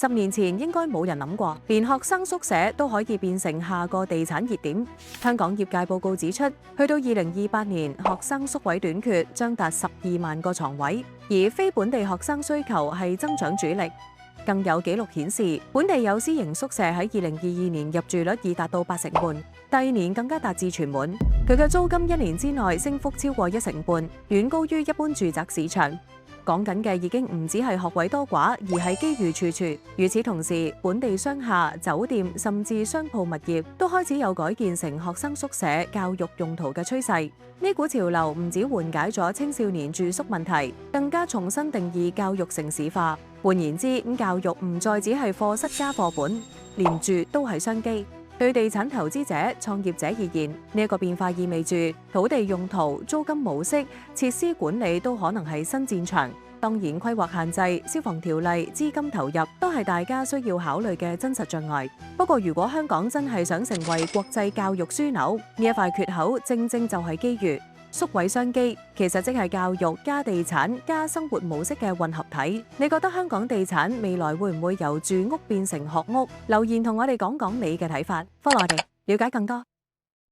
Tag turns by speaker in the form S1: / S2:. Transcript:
S1: 10年前應該冇人諗過，連學生宿舍都可以變成下個地產熱點。香港業界報告指出，去到2028年，學生宿位短缺將達12萬個床位，而非本地學生需求係增長主力。更有紀錄顯示，本地有私營宿舍喺2022年入住率已達到8成半，第二年更加達至全滿。佢嘅租金1年之內升幅超過1成半，遠高於一般住宅市場。講緊嘅已經唔止係學位多寡，而係機遇處處。與此同時，本地商廈、酒店甚至商鋪物業都開始有改建成學生宿舍、教育用途嘅趨勢。呢股潮流唔止緩解咗青少年住宿問題，更加重新定義教育城市化。換言之，教育唔再只係課室加課本，連住都係商機。對地產投資者、創業者而言，呢一個變化意味住土地用途、租金模式、設施管理都可能係新戰場。當然，規劃限制、消防條例、資金投入都係大家需要考慮嘅真實障礙。不過，如果香港真係想成為國際教育樞紐，呢一塊缺口正正就係機遇。宿位商機其實即係教育加地產加生活模式嘅混合體。你覺得香港地產未來會唔會由住屋變成學屋？留言同我哋講講你嘅睇法。Follow我哋，了解更多。